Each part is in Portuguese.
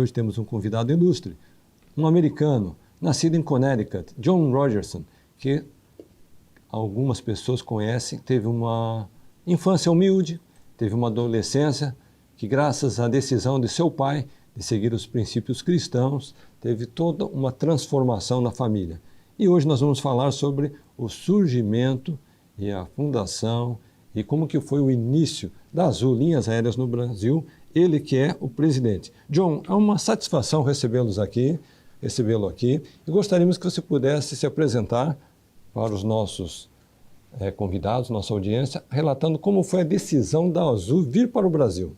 hoje temos um convidado ilustre, um americano, nascido em Connecticut, John Rogerson, que algumas pessoas conhecem, teve uma infância humilde, teve uma adolescência que, graças à decisão de seu pai de seguir os princípios cristãos, teve toda uma transformação na família. E hoje nós vamos falar sobre o surgimento e a fundação e como que foi o início da Azul Linhas Aéreas no Brasil, ele que é o presidente. John, é uma satisfação recebê-lo aqui, e gostaríamos que você pudesse se apresentar para os nossos convidados, nossa audiência, relatando como foi a decisão da Azul vir para o Brasil.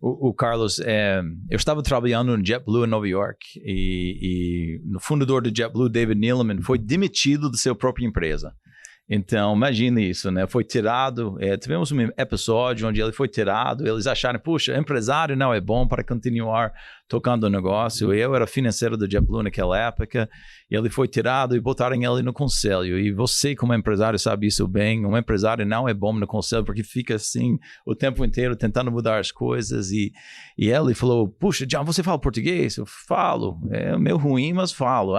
O Carlos, eu estava trabalhando no JetBlue em Nova York e o fundador do JetBlue, David Neeleman, foi demitido de sua própria empresa. Então, imagine isso, né? Foi tirado, tivemos um episódio onde ele foi tirado, eles acharam, puxa, empresário não é bom para continuar tocando o negócio. Eu era financeiro do JetBlue naquela época, e ele foi tirado e botaram ele no conselho. E você, como empresário, sabe isso bem. Um empresário não é bom no conselho porque fica assim o tempo inteiro tentando mudar as coisas. E ele falou, puxa, John, você fala português? Eu falo. É meio ruim, mas falo.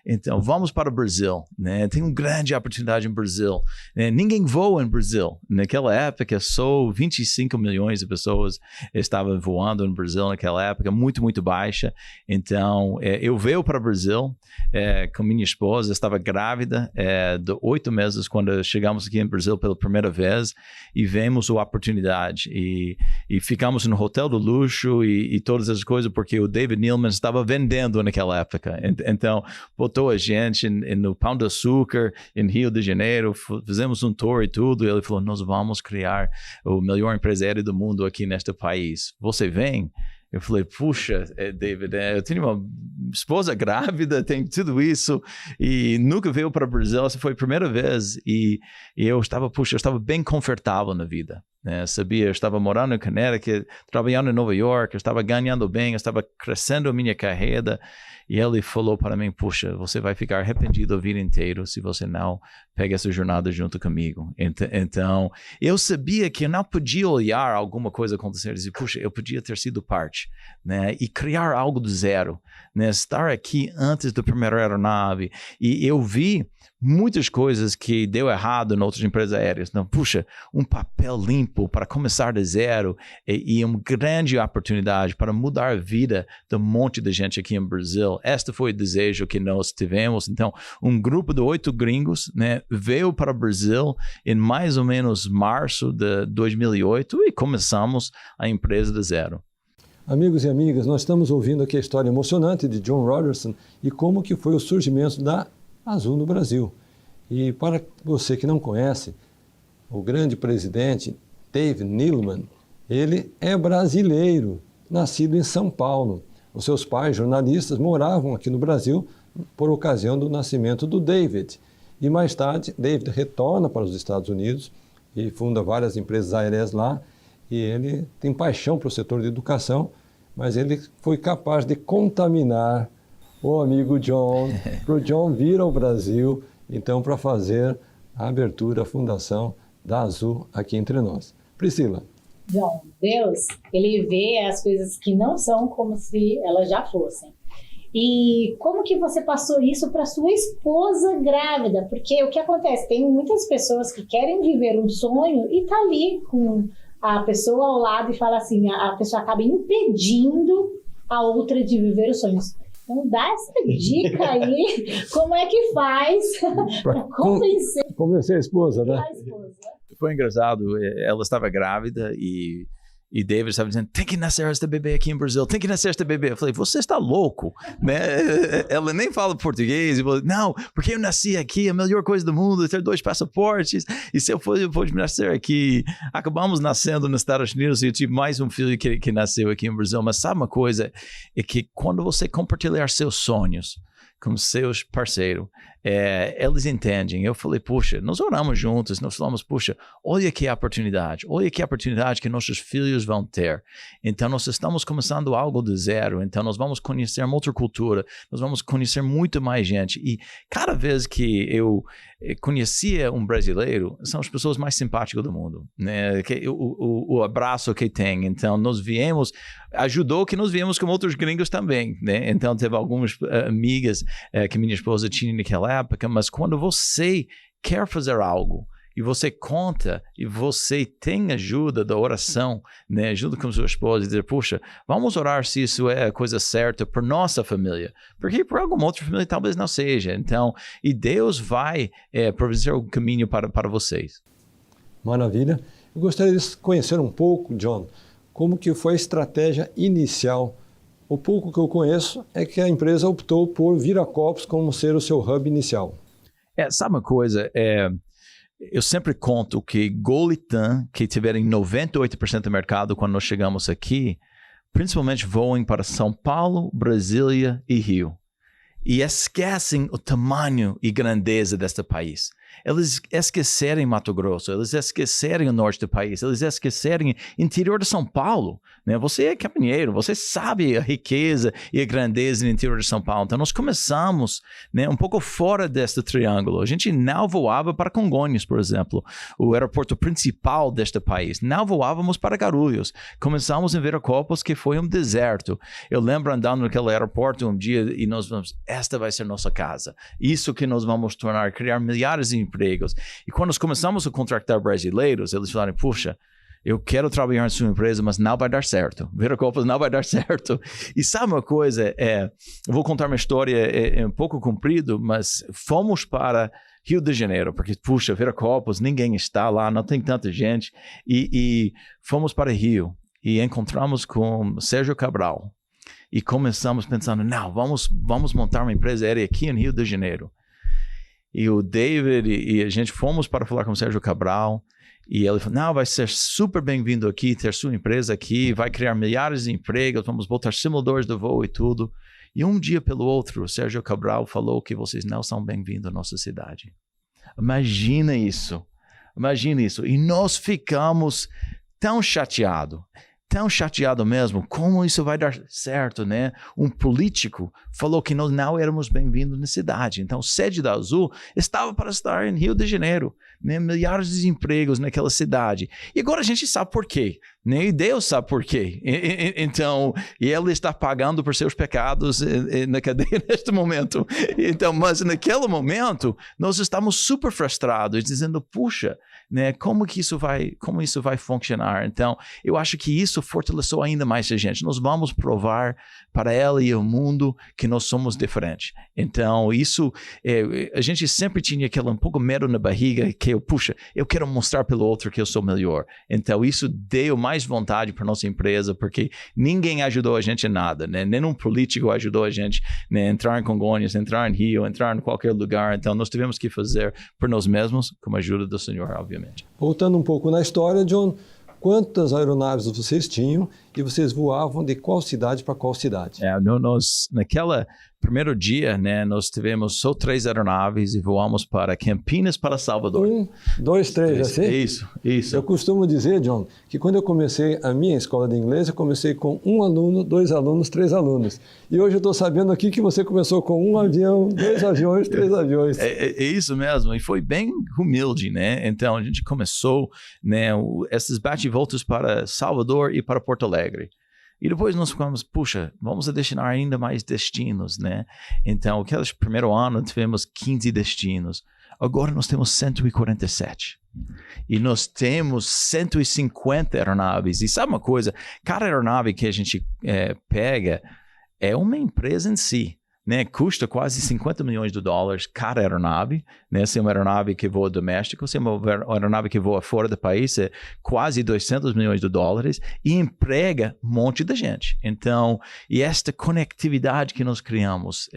Então vamos para o Brasil, né? Tem uma grande oportunidade no Brasil. Ninguém voa no Brasil. Naquela época, só 25 milhões de pessoas estavam voando no Brasil naquela época, muito baixa. Então, eu veio para o Brasil com minha esposa, estava grávida de 8 meses quando chegamos aqui no Brasil pela primeira vez e vemos a oportunidade e ficamos no hotel do luxo e todas as coisas porque o David Neeleman estava vendendo naquela época. Então, botou a gente no Pão de Açúcar em Rio de Janeiro, fizemos um tour e tudo, e ele falou, nós vamos criar o melhor empresário do mundo aqui neste país. Você vem? Eu falei, puxa, David, eu tenho uma esposa grávida, tem tudo isso, e nunca veio para o Brasil, essa foi a primeira vez, e eu estava bem confortável na vida, né? Sabia, eu estava morando em Connecticut, trabalhando em Nova York, eu estava ganhando bem, eu estava crescendo a minha carreira, e ele falou para mim, puxa, você vai ficar arrependido a vida inteira se você não pega essa jornada junto comigo. Então, eu sabia que eu não podia olhar alguma coisa acontecer e dizer, puxa, eu podia ter sido parte, né? E criar algo do zero, né? Estar aqui antes da primeira aeronave. E eu vi muitas coisas que deu errado em outras empresas aéreas. Não, puxa, um papel limpo para começar de zero e uma grande oportunidade para mudar a vida de um monte de gente aqui no Brasil. Este foi o desejo que nós tivemos. Então, um grupo de 8 gringos, né, veio para o Brasil em mais ou menos março de 2008 e começamos a empresa de zero. Amigos e amigas, nós estamos ouvindo aqui a história emocionante de John Rogerson e como que foi o surgimento da Azul no Brasil. E para você que não conhece, o grande presidente David Neeleman, ele é brasileiro, nascido em São Paulo. Os seus pais, jornalistas, moravam aqui no Brasil por ocasião do nascimento do David. E mais tarde, David retorna para os Estados Unidos e funda várias empresas aéreas lá. E ele tem paixão para o setor de educação, mas ele foi capaz de contaminar o amigo John, para o John vir ao Brasil, então, para fazer a abertura, a fundação da Azul aqui entre nós. Priscila. John, Deus, ele vê as coisas que não são como se elas já fossem. E como que você passou isso para sua esposa grávida? Porque o que acontece? Tem muitas pessoas que querem viver um sonho e tá ali com a pessoa ao lado e fala assim, a pessoa acaba impedindo a outra de viver os sonhos. Então dá essa dica aí, como é que faz para convencer a esposa, né? A esposa. Foi engraçado, ela estava grávida e David estava dizendo, tem que nascer este bebê aqui em Brasil, tem que nascer este bebê. Eu falei, você está louco, né? Ela nem fala português. Eu falei, não, porque eu nasci aqui, a melhor coisa do mundo é ter 2 passaportes, e se eu pode nascer aqui. Acabamos nascendo nos Estados Unidos e eu tive mais um filho que nasceu aqui em Brasil. Mas sabe uma coisa? É que quando você compartilhar seus sonhos com seus parceiros, eles entendem. Eu falei, puxa, nós oramos juntos, nós falamos, puxa, olha que oportunidade que nossos filhos vão ter. Então, nós estamos começando algo do zero, então nós vamos conhecer uma outra cultura, nós vamos conhecer muito mais gente. E cada vez que eu conhecia um brasileiro, são as pessoas mais simpáticas do mundo, né? O abraço que tem. Então, nós viemos, ajudou que nós viemos com outros gringos também, né? Então, teve algumas amigas que minha esposa tinha naquela época, mas quando você quer fazer algo e você conta e você tem ajuda da oração, né? Ajuda com sua esposa e dizer, puxa, vamos orar se isso é a coisa certa para nossa família, porque por alguma outra família talvez não seja. Então, e Deus vai providenciar o caminho para vocês. Maravilha. Eu gostaria de conhecer um pouco, John, como que foi a estratégia inicial. O pouco que eu conheço é que a empresa optou por Viracopos como ser o seu hub inicial. Sabe uma coisa? Eu sempre conto que Gol e TAM, que tiveram 98% do mercado quando nós chegamos aqui, principalmente voam para São Paulo, Brasília e Rio. E esquecem o tamanho e grandeza deste país. Eles esquecerem Mato Grosso, eles esquecerem o norte do país, eles esquecerem o interior de São Paulo, né? Você é caminheiro, você sabe a riqueza e a grandeza no interior de São Paulo. Então, nós começamos, né, um pouco fora deste triângulo. A gente não voava para Congonhas, por exemplo, o aeroporto principal deste país. Não voávamos para Guarulhos. Começamos em Viracopos, que foi um deserto. Eu lembro andando naquele aeroporto um dia e nós vamos, esta vai ser nossa casa. Isso que nós vamos tornar, criar milhares de empregos. E quando nós começamos a contratar brasileiros, eles falaram, puxa, eu quero trabalhar em sua empresa, mas não vai dar certo. Viracopos não vai dar certo. E sabe uma coisa? Eu vou contar uma história, é um pouco comprido, mas fomos para Rio de Janeiro, porque, puxa, Viracopos, ninguém está lá, não tem tanta gente. E fomos para Rio e encontramos com Sérgio Cabral. E começamos pensando, não, vamos montar uma empresa aérea aqui em Rio de Janeiro. E o David e a gente fomos para falar com o Sérgio Cabral e ele falou, não, vai ser super bem-vindo aqui, ter sua empresa aqui, vai criar milhares de empregos, vamos botar simuladores de voo e tudo. E um dia pelo outro, o Sérgio Cabral falou que vocês não são bem-vindos à nossa cidade. Imagina isso. E nós ficamos tão chateados mesmo, como isso vai dar certo, né? Um político falou que nós não éramos bem-vindos na cidade. Então, sede da Azul estava para estar em Rio de Janeiro, né? Milhares de empregos naquela cidade. E agora a gente sabe por quê, né? E Deus sabe por quê. Então, e Ele está pagando por seus pecados na cadeia neste momento. Então, mas naquele momento, nós estamos super frustrados, dizendo, puxa, né? Como isso vai funcionar? Então, eu acho que isso fortaleceu ainda mais a gente. Nós vamos provar para ela e o mundo que nós somos diferentes. Então, isso, a gente sempre tinha aquele um pouco medo na barriga, que eu quero mostrar pelo outro que eu sou melhor. Então, isso deu mais vontade para nossa empresa, porque ninguém ajudou a gente em nada, né? Nenhum político ajudou a gente, né? Entrar em Congonhas, entrar em Rio, entrar em qualquer lugar. Então, nós tivemos que fazer por nós mesmos, com a ajuda do Senhor, obviamente. Voltando um pouco na história, John, quantas aeronaves vocês tinham e vocês voavam de qual cidade para qual cidade? Naquele primeiro dia, né, nós tivemos só 3 aeronaves e voamos para Campinas, para Salvador. 1, 2, 3, assim? Isso. Eu costumo dizer, John, que quando eu comecei a minha escola de inglês, eu comecei com 1 aluno, 2 alunos, 3 alunos. E hoje eu estou sabendo aqui que você começou com 1 avião, 2 aviões, 3 aviões. É isso mesmo, e foi bem humilde, né? Então, a gente começou, né, esses bate-voltas para Salvador e para Porto Alegre. E depois nós ficamos, puxa, vamos adicionar ainda mais destinos, né? Então, aquele primeiro ano tivemos 15 destinos. Agora nós temos 147. E nós temos 150 aeronaves. E sabe uma coisa? Cada aeronave que a gente pega é uma empresa em si. Né, custa quase $50 milhões cada aeronave, né? Se é uma aeronave que voa doméstico, se é uma aeronave que voa fora do país, é quase $200 milhões e emprega um monte de gente. Então, e esta conectividade que nós criamos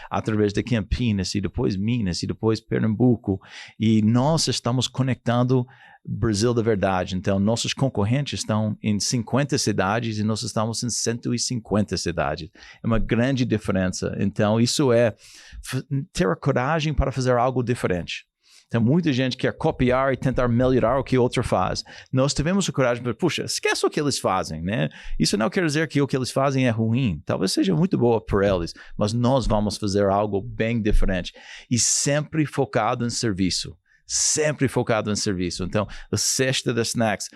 através de Campinas e depois Minas e depois Pernambuco, e nós estamos conectando Brasil da verdade. Então, nossos concorrentes estão em 50 cidades e nós estamos em 150 cidades. É uma grande diferença. Então, isso é ter a coragem para fazer algo diferente. Então, muita gente quer copiar e tentar melhorar o que outro faz. Nós tivemos a coragem de, puxa, esquece o que eles fazem, né? Isso não quer dizer que o que eles fazem é ruim. Talvez seja muito boa para eles, mas nós vamos fazer algo bem diferente. E sempre focado em serviço. Sempre focado em serviço. Então, a cesta de snacks.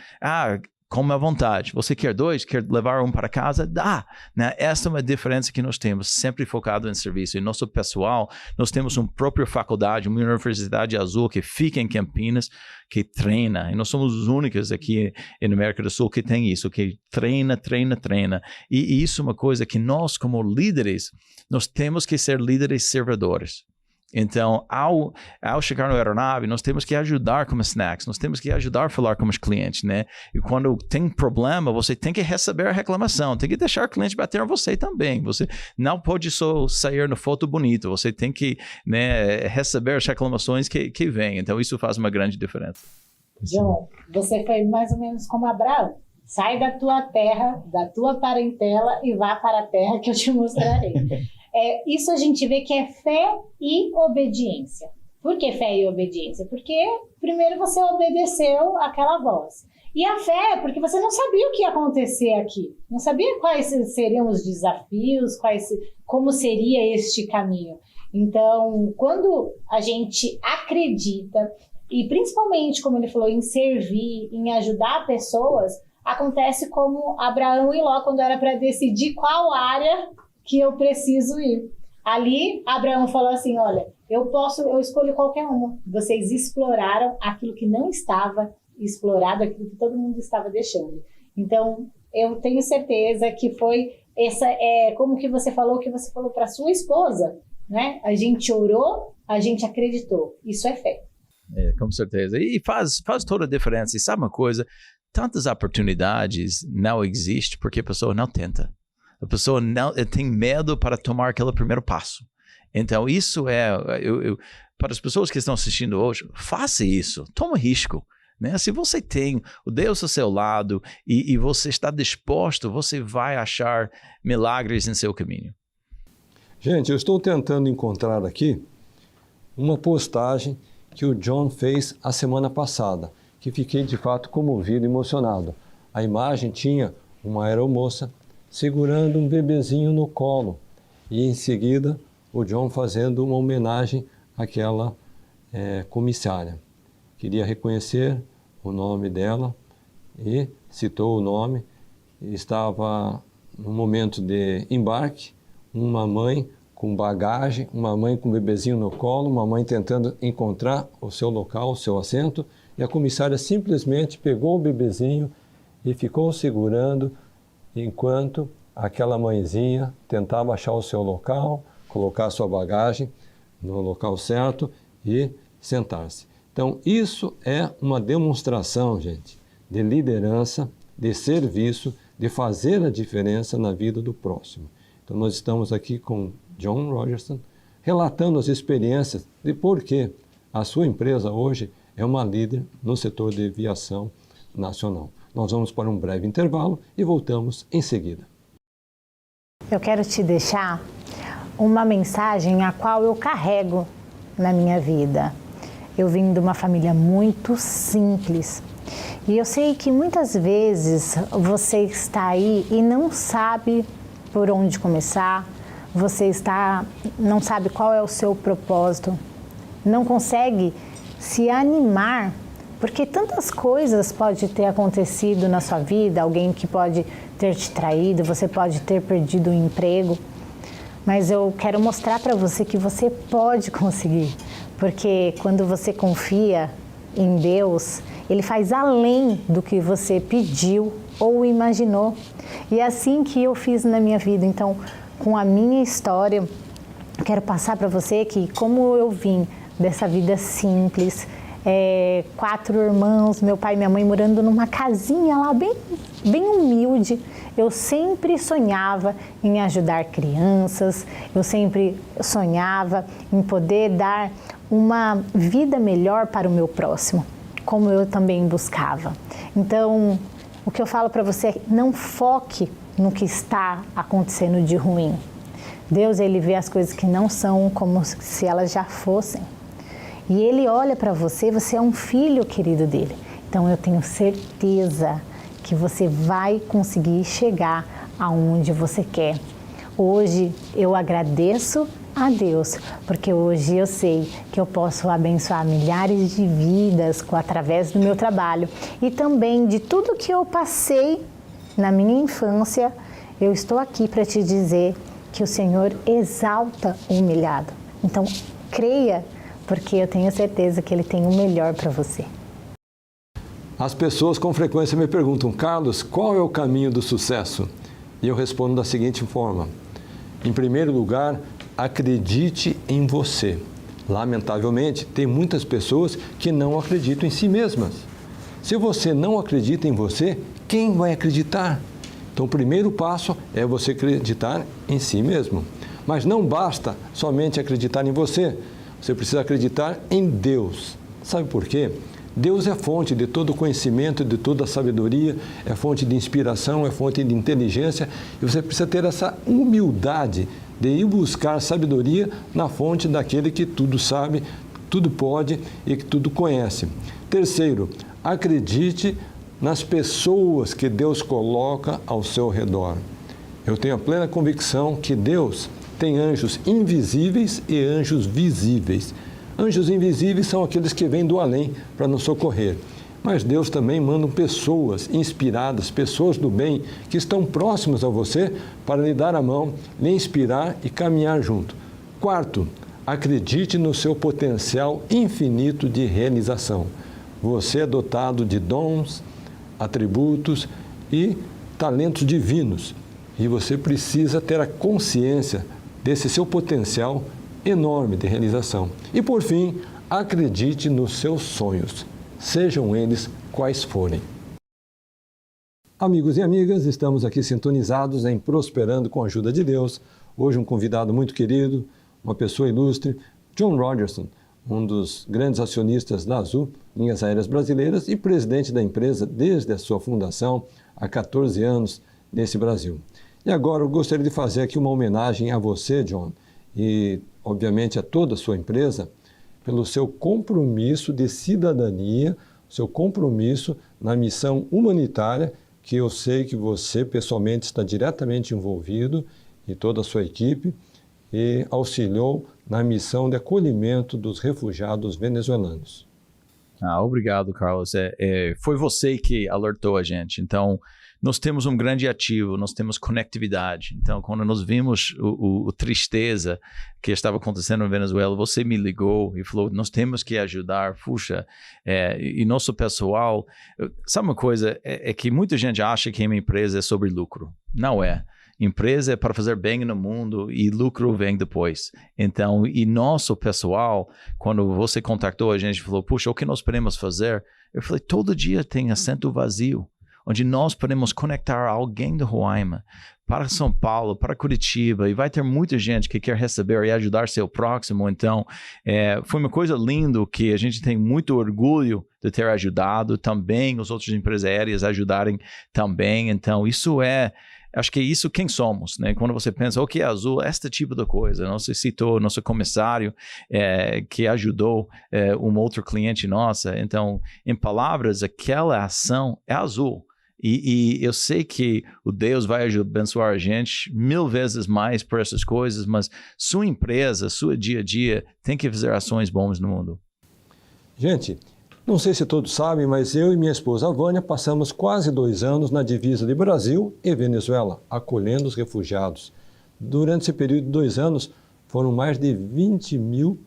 Come à vontade. Você quer 2? Quer levar um para casa? Dá. Né? Essa é uma diferença que nós temos, sempre focado em serviço. E nosso pessoal, nós temos uma própria faculdade, uma universidade azul que fica em Campinas, que treina. E nós somos os únicos aqui na América do Sul que tem isso, que treina. E isso é uma coisa que nós, como líderes, nós temos que ser líderes servidores. Então, ao chegar na aeronave, nós temos que ajudar com os snacks, nós temos que ajudar a falar com os clientes, né? E quando tem problema, você tem que receber a reclamação, tem que deixar o cliente bater em você também. Você não pode só sair na foto bonita, você tem que, né, receber as reclamações que vêm. Então, isso faz uma grande diferença. John, você foi mais ou menos como Abraão. Sai da tua terra, da tua parentela e vá para a terra que eu te mostrarei. Isso a gente vê que é fé e obediência. Por que fé e obediência? Porque primeiro você obedeceu àquela voz. E a fé é porque você não sabia o que ia acontecer aqui. Não sabia quais seriam os desafios, como seria este caminho. Então, quando a gente acredita, e principalmente, como ele falou, em servir, em ajudar pessoas, acontece como Abraão e Ló, quando era para decidir qual área que eu preciso ir. Ali, Abraão falou assim, olha, eu escolho qualquer uma. Vocês exploraram aquilo que não estava explorado, aquilo que todo mundo estava deixando. Então, eu tenho certeza que foi como que você falou para sua esposa, né? A gente orou, a gente acreditou. Isso é fé. Com certeza. E faz toda a diferença. E sabe uma coisa? Tantas oportunidades não existem porque a pessoa não tenta. A pessoa não tem medo para tomar aquele primeiro passo. Então, isso para as pessoas que estão assistindo hoje, faça isso, toma risco. Né? Se você tem o Deus ao seu lado e você está disposto, você vai achar milagres em seu caminho. Gente, eu estou tentando encontrar aqui uma postagem que o John fez a semana passada, que fiquei de fato comovido e emocionado. A imagem tinha uma aeromoça segurando um bebezinho no colo e em seguida o John fazendo uma homenagem àquela comissária. Queria reconhecer o nome dela e citou o nome. Estava no momento de embarque, uma mãe com bagagem, uma mãe com o bebezinho no colo, uma mãe tentando encontrar o seu local, o seu assento, e a comissária simplesmente pegou o bebezinho e ficou segurando enquanto aquela mãezinha tentava achar o seu local, colocar a sua bagagem no local certo e sentar-se. Então, isso é uma demonstração, gente, de liderança, de serviço, de fazer a diferença na vida do próximo. Então, nós estamos aqui com John Rogerson, relatando as experiências de por que a sua empresa hoje é uma líder no setor de aviação nacional. Nós vamos para um breve intervalo e voltamos em seguida. Eu quero te deixar uma mensagem a qual eu carrego na minha vida. Eu vim de uma família muito simples e eu sei que muitas vezes você está aí e não sabe por onde começar, não sabe qual é o seu propósito, não consegue se animar, porque tantas coisas podem ter acontecido na sua vida, alguém que pode ter te traído, você pode ter perdido o emprego, mas eu quero mostrar para você que você pode conseguir, porque quando você confia em Deus, Ele faz além do que você pediu ou imaginou. E é assim que eu fiz na minha vida. Então, com a minha história, quero passar para você que como eu vim dessa vida simples, 4 irmãos, meu pai e minha mãe morando numa casinha lá bem humilde. Eu sempre sonhava em ajudar crianças, eu sempre sonhava em poder dar uma vida melhor para o meu próximo. como eu também buscava. Então, o que eu falo para você é não foque no que está acontecendo de ruim. Deus, ele vê as coisas que não são como se elas já fossem. E ele olha para você, você é um filho querido dele. Então eu tenho certeza que você vai conseguir chegar aonde você quer. Hoje eu agradeço a Deus, porque hoje eu sei que eu posso abençoar milhares de vidas através do meu trabalho e também de tudo que eu passei na minha infância. Eu estou aqui para te dizer que o Senhor exalta o humilhado. Então, creia, porque eu tenho certeza que Ele tem o melhor para você. As pessoas com frequência me perguntam: Carlos, qual é o caminho do sucesso? E eu respondo da seguinte forma: em primeiro lugar, acredite em você. Lamentavelmente, tem muitas pessoas que não acreditam em si mesmas. Se você não acredita em você, quem vai acreditar? Então, o primeiro passo é você acreditar em si mesmo. Mas não basta somente acreditar em você. Você precisa acreditar em Deus. Sabe por quê? Deus é fonte de todo conhecimento, de toda sabedoria, é fonte de inspiração, é fonte de inteligência. E você precisa ter essa humildade de ir buscar sabedoria na fonte daquele que tudo sabe, tudo pode e que tudo conhece. Terceiro, acredite nas pessoas que Deus coloca ao seu redor. Eu tenho a plena convicção que Deus tem anjos invisíveis e anjos visíveis. Anjos invisíveis são aqueles que vêm do além para nos socorrer. Mas Deus também manda pessoas inspiradas, pessoas do bem, que estão próximas a você para lhe dar a mão, lhe inspirar e caminhar junto. Quarto, acredite no seu potencial infinito de realização. Você é dotado de dons, atributos e talentos divinos. E você precisa ter a consciência desse seu potencial enorme de realização. E por fim, acredite nos seus sonhos, sejam eles quais forem. Amigos e amigas, estamos aqui sintonizados em Prosperando com a Ajuda de Deus. Hoje um convidado muito querido, uma pessoa ilustre, John Rogerson, um dos grandes acionistas da Azul, Linhas Aéreas Brasileiras, e presidente da empresa desde a sua fundação, há 14 anos, nesse Brasil. E agora eu gostaria de fazer aqui uma homenagem a você, John, e obviamente a toda a sua empresa, pelo seu compromisso de cidadania, seu compromisso na missão humanitária, que eu sei que você pessoalmente está diretamente envolvido, e toda a sua equipe, e auxiliou na missão de acolhimento dos refugiados venezuelanos. Obrigado, Carlos. Foi você que alertou a gente. Então, nós temos um grande ativo, nós temos conectividade. Então, quando nós vimos a tristeza que estava acontecendo na Venezuela, você me ligou e falou, nós temos que ajudar. Puxa, e nosso pessoal... Sabe uma coisa? É que muita gente acha que uma empresa é sobre lucro. Não é. Empresa é para fazer bem no mundo e lucro vem depois. Então, e nosso pessoal, quando você contactou a gente, falou, puxa, o que nós podemos fazer? Eu falei, todo dia tem assento vazio, onde nós podemos conectar alguém do Roraima para São Paulo, para Curitiba, e vai ter muita gente que quer receber e ajudar seu próximo. Então, foi uma coisa linda que a gente tem muito orgulho de ter ajudado, também os outros empresas aéreas ajudarem também. Então, acho que é isso quem somos, né? Quando você pensa, o que é Azul? Este tipo de coisa. Você citou nosso comissário que ajudou um outro cliente nossa. Então, em palavras, aquela ação é Azul. E eu sei que o Deus vai abençoar a gente 1000 vezes mais por essas coisas, mas sua empresa, seu dia a dia, tem que fazer ações boas no mundo. Gente, não sei se todos sabem, mas eu e minha esposa Vânia passamos quase 2 anos na divisa de Brasil e Venezuela, acolhendo os refugiados. Durante esse período de 2 anos, foram mais de 20 mil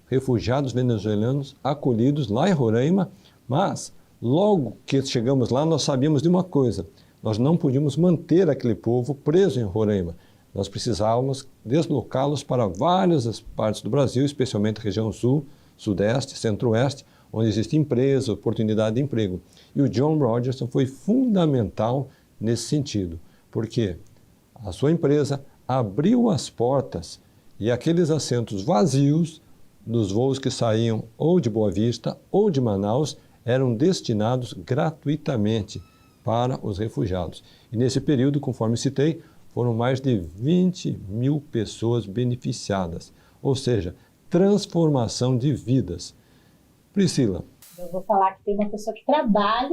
refugiados venezuelanos acolhidos lá em Roraima, mas logo que chegamos lá, nós sabíamos de uma coisa: nós não podíamos manter aquele povo preso em Roraima. Nós precisávamos deslocá-los para várias partes do Brasil, especialmente região sul, sudeste, centro-oeste, onde existe empresa, oportunidade de emprego. E o John Rogerson foi fundamental nesse sentido, porque a sua empresa abriu as portas e aqueles assentos vazios dos voos que saíam ou de Boa Vista ou de Manaus eram destinados gratuitamente para os refugiados. E nesse período, conforme citei, foram mais de 20 mil pessoas beneficiadas, ou seja, transformação de vidas. Priscila. Eu vou falar que tem uma pessoa que trabalha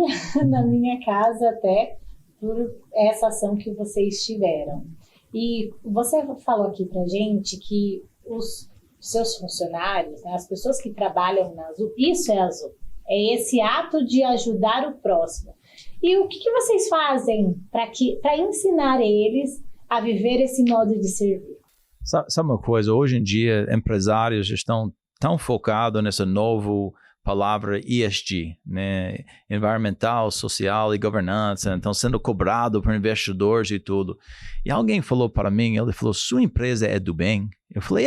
na minha casa até por essa ação que vocês tiveram. E você falou aqui pra gente que os seus funcionários, né, as pessoas que trabalham na Azul, isso é Azul, é esse ato de ajudar o próximo. E o que vocês fazem para ensinar eles a viver esse modo de servir? Sabe uma coisa? Hoje em dia, empresários estão tão focados nessa nova palavra ESG, né? Environmental, social e governança, então sendo cobrado por investidores e tudo. E alguém falou para mim, ele falou, sua empresa é do bem? Eu falei,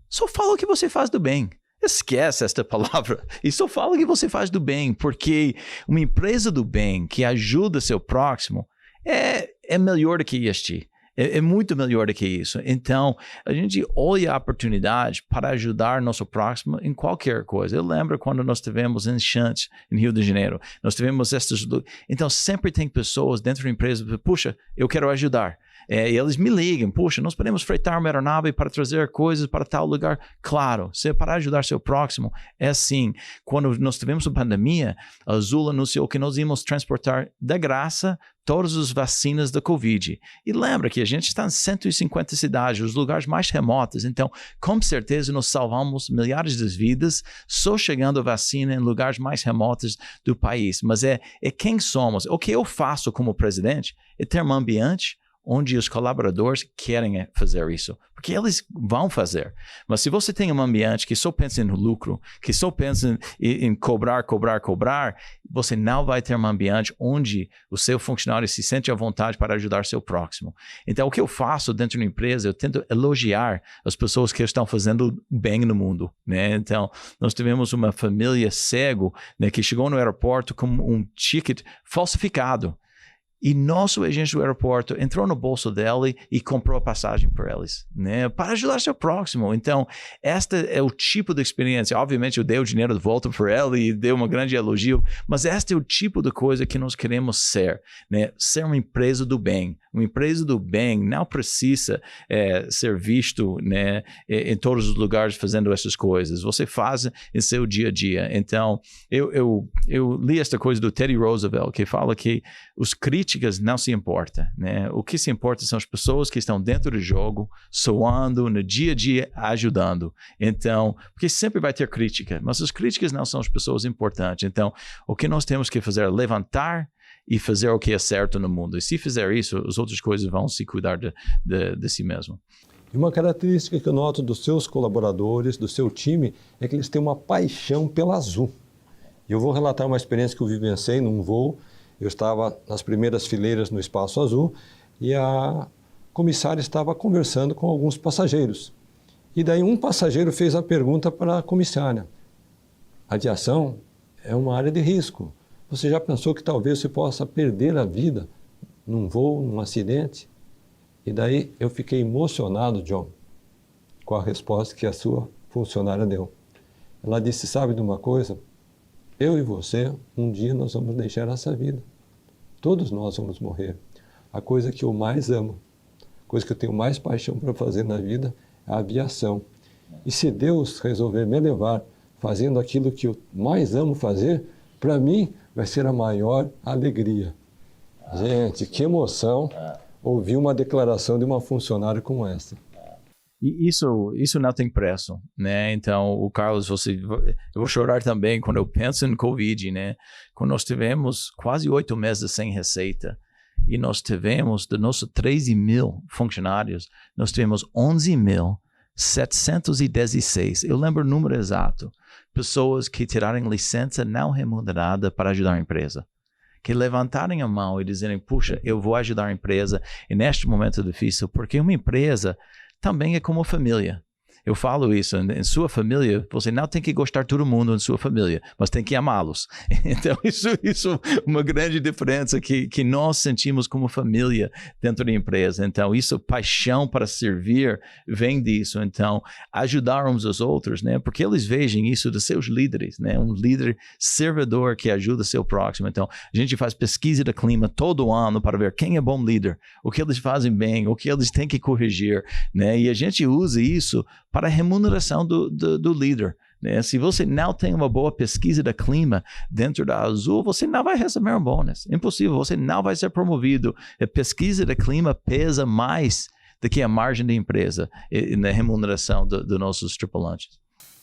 só fala o que você faz do bem. Esquece esta palavra e só fala o que você faz do bem, porque uma empresa do bem que ajuda seu próximo é melhor do que ESG. É muito melhor do que isso. Então, a gente olha a oportunidade para ajudar nosso próximo em qualquer coisa. Eu lembro quando nós tivemos enchentes em Rio de Janeiro. Nós tivemos estas... Então, sempre tem pessoas dentro da empresa que, puxa, eu quero ajudar. E eles me ligam, puxa, nós podemos fretar uma aeronave para trazer coisas para tal lugar. Claro, se é para ajudar seu próximo, é assim. Quando nós tivemos a pandemia, a Azul anunciou que nós íamos transportar de graça todas as vacinas da Covid. E lembra que a gente está em 150 cidades, os lugares mais remotos. Então, com certeza, nós salvamos milhares de vidas só chegando a vacina em lugares mais remotos do país. Mas é quem somos. O que eu faço como presidente é ter um ambiente onde os colaboradores querem fazer isso, porque eles vão fazer. Mas se você tem um ambiente que só pensa em lucro, que só pensa em cobrar, você não vai ter um ambiente onde o seu funcionário se sente à vontade para ajudar seu próximo. Então, o que eu faço dentro da empresa, eu tento elogiar as pessoas que estão fazendo bem no mundo, né? Então, nós tivemos uma família cego, né, que chegou no aeroporto com um ticket falsificado. E nosso agente do aeroporto entrou no bolso dele e comprou a passagem por eles, né? Para ajudar seu próximo. Então, este é o tipo de experiência. Obviamente, eu dei o dinheiro de volta para ele e dei uma grande elogio, mas este é o tipo de coisa que nós queremos ser, né? Ser uma empresa do bem. Uma empresa do bem não precisa ser visto, né, em todos os lugares fazendo essas coisas. Você faz em seu dia a dia. Então, eu li esta coisa do Teddy Roosevelt, que fala que os críticas não se importam, né? O que se importa são as pessoas que estão dentro do jogo, soando, no dia a dia, ajudando. Então, porque sempre vai ter crítica, mas as críticas não são as pessoas importantes. Então, o que nós temos que fazer é levantar e fazer o que é certo no mundo. E se fizer isso, as outras coisas vão se cuidar de si mesmo. E uma característica que eu noto dos seus colaboradores, do seu time, é que eles têm uma paixão pela Azul. Eu vou relatar uma experiência que eu vivenciei num voo. Eu estava nas primeiras fileiras no Espaço Azul e a comissária estava conversando com alguns passageiros. E daí um passageiro fez a pergunta para a comissária: a aviação é uma área de risco. Você já pensou que talvez você possa perder a vida num voo, num acidente? E daí eu fiquei emocionado, John, com a resposta que a sua funcionária deu. Ela disse, sabe de uma coisa? Eu e você, um dia nós vamos deixar essa vida. Todos nós vamos morrer. A coisa que eu mais amo, a coisa que eu tenho mais paixão para fazer na vida é a aviação. E se Deus resolver me levar fazendo aquilo que eu mais amo fazer, para mim vai ser a maior alegria. Gente, que emoção ouvir uma declaração de uma funcionária como essa. E isso não tem preço, né? Então, o Carlos, eu vou chorar também quando eu penso em Covid, né? Quando nós tivemos quase 8 meses sem receita e nós tivemos, de nossos 13 mil funcionários, nós tivemos 11.716. Eu lembro o número exato. Pessoas que tiraram licença não remunerada para ajudar a empresa. Que levantarem a mão e dizerem, puxa, eu vou ajudar a empresa neste momento difícil, porque uma empresa também é como família. Eu falo isso, em sua família, você não tem que gostar de todo mundo em sua família, mas tem que amá-los. Então, isso é uma grande diferença que nós sentimos como família dentro da empresa. Então, isso, paixão para servir, vem disso. Então, ajudar uns aos outros, né? Porque eles vejam isso dos seus líderes, né? Um líder servidor que ajuda seu próximo. Então, a gente faz pesquisa de clima todo ano para ver quem é bom líder, o que eles fazem bem, o que eles têm que corrigir, né? E a gente usa isso para a remuneração do líder, né? Se você não tem uma boa pesquisa de clima dentro da Azul, você não vai receber um bônus. Impossível, você não vai ser promovido. A pesquisa de clima pesa mais do que a margem da empresa na remuneração dos nossos tripulantes.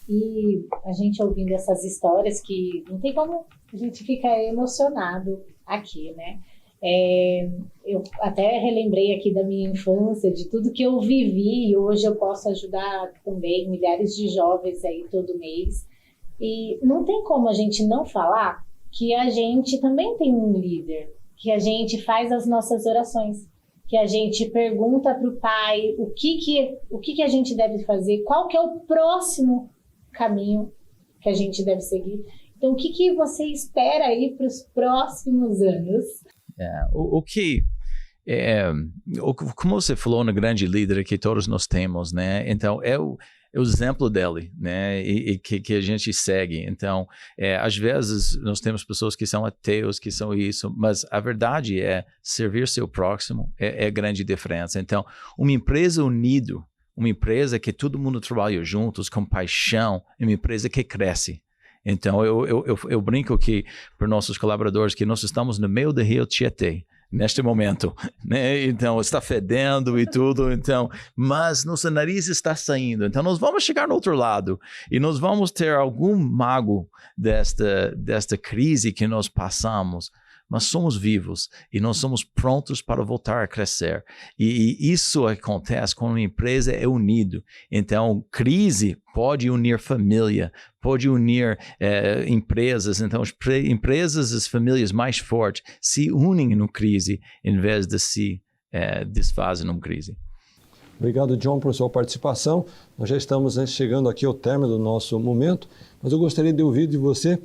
E a gente ouvindo essas histórias que não tem como a gente ficar emocionado aqui, né? Eu até relembrei aqui da minha infância, de tudo que eu vivi, e hoje eu posso ajudar também milhares de jovens aí todo mês. E não tem como a gente não falar que a gente também tem um líder, que a gente faz as nossas orações, que a gente pergunta para o Pai o que a gente deve fazer, qual que é o próximo caminho que a gente deve seguir. Então, o que você espera aí para os próximos anos? Como você falou no grande líder que todos nós temos, né? Então, é o exemplo dele, né? E que a gente segue. Então, às vezes nós temos pessoas que são ateus, que são isso, mas a verdade é servir seu próximo é a grande diferença. Então, uma empresa unida, uma empresa que todo mundo trabalha juntos com paixão, é uma empresa que cresce. Então, eu brinco aqui para nossos colaboradores que nós estamos no meio do rio Tietê, neste momento, né? Então, está fedendo e tudo, então, mas nosso nariz está saindo. Então, nós vamos chegar no outro lado e nós vamos ter algum mago desta crise que nós passamos, mas somos vivos e nós somos prontos para voltar a crescer. E isso acontece quando uma empresa é unida. Então, crise pode unir família, pode unir empresas. Então, as empresas, as famílias mais fortes se unem no crise em vez de se desfazem numa crise. Obrigado, John, por sua participação. Nós já estamos chegando aqui ao término do nosso momento, mas eu gostaria de ouvir de você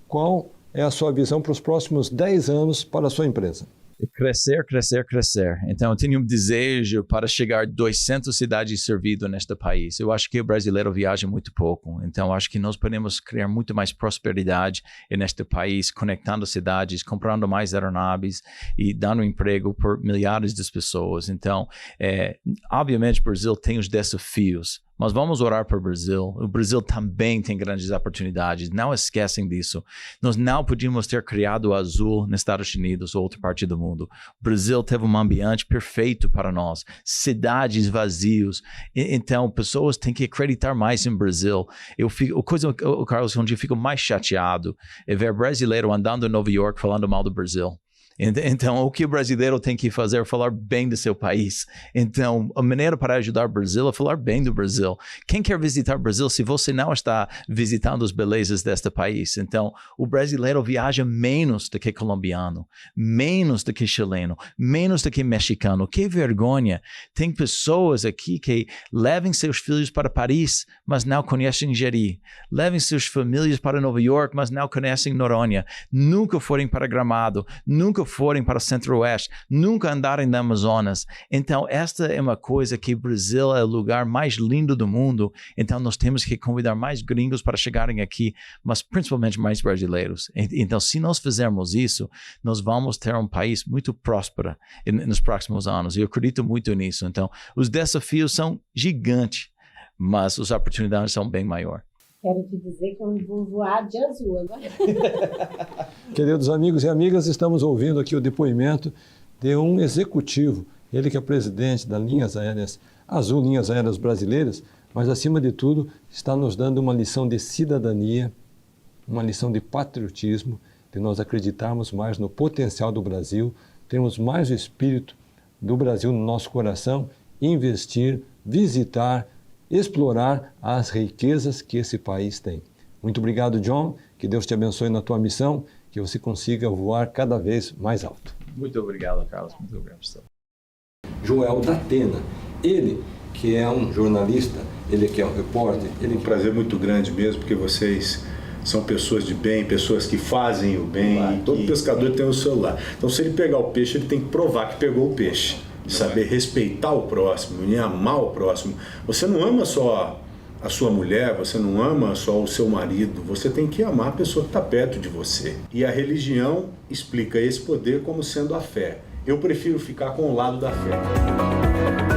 qual é a sua visão para os próximos 10 anos para a sua empresa. Crescer, crescer, crescer. Então, eu tenho um desejo para chegar a 200 cidades servidas neste país. Eu acho que o brasileiro viaja muito pouco. Então, acho que nós podemos criar muito mais prosperidade neste país, conectando cidades, comprando mais aeronaves e dando emprego por milhares de pessoas. Então, obviamente, o Brasil tem os desafios, mas vamos orar para o Brasil. O Brasil também tem grandes oportunidades. Não esquecem disso. Nós não podíamos ter criado o Azul nos Estados Unidos ou outra parte do mundo. O Brasil teve um ambiente perfeito para nós. Cidades vazios. Então, pessoas têm que acreditar mais em Brasil. Carlos, onde eu fico mais chateado é ver brasileiro andando em Nova York falando mal do Brasil. Então, o que o brasileiro tem que fazer é falar bem do seu país. Então, a maneira para ajudar o Brasil é falar bem do Brasil. Quem quer visitar o Brasil se você não está visitando as belezas deste país? Então, o brasileiro viaja menos do que colombiano, menos do que chileno, menos do que mexicano. Que vergonha! Tem pessoas aqui que levam seus filhos para Paris, mas não conhecem Jeri. Levem suas famílias para Nova York, mas não conhecem Noronha. Nunca forem para Gramado, nunca forem para o Centro-Oeste, nunca andarem na Amazonas. Então, esta é uma coisa que o Brasil é o lugar mais lindo do mundo. Então, nós temos que convidar mais gringos para chegarem aqui, mas principalmente mais brasileiros. Então, se nós fizermos isso, nós vamos ter um país muito próspero nos próximos anos. E eu acredito muito nisso. Então, os desafios são gigantes, mas as oportunidades são bem maiores. Quero te dizer que eu vou voar de azul agora. Queridos amigos e amigas, estamos ouvindo aqui o depoimento de um executivo, ele que é presidente da Linhas Aéreas Azul, Linhas Aéreas Brasileiras, mas acima de tudo está nos dando uma lição de cidadania, uma lição de patriotismo, de nós acreditarmos mais no potencial do Brasil, termos mais o espírito do Brasil no nosso coração, investir, visitar, explorar as riquezas que esse país tem. Muito obrigado, John. Que Deus te abençoe na tua missão, que você consiga voar cada vez mais alto. Muito obrigado, Carlos. Muito obrigado. Joel da Atena. Ele que é um jornalista, ele que é um repórter. É um prazer muito grande mesmo, porque vocês são pessoas de bem, pessoas que fazem o bem. Todo pescador tem o celular. Então, se ele pegar o peixe, ele tem que provar que pegou o peixe. Saber respeitar o próximo e amar o próximo. Você não ama só a sua mulher, você não ama só o seu marido, você tem que amar a pessoa que está perto de você. E a religião explica esse poder como sendo a fé. Eu prefiro ficar com o lado da fé.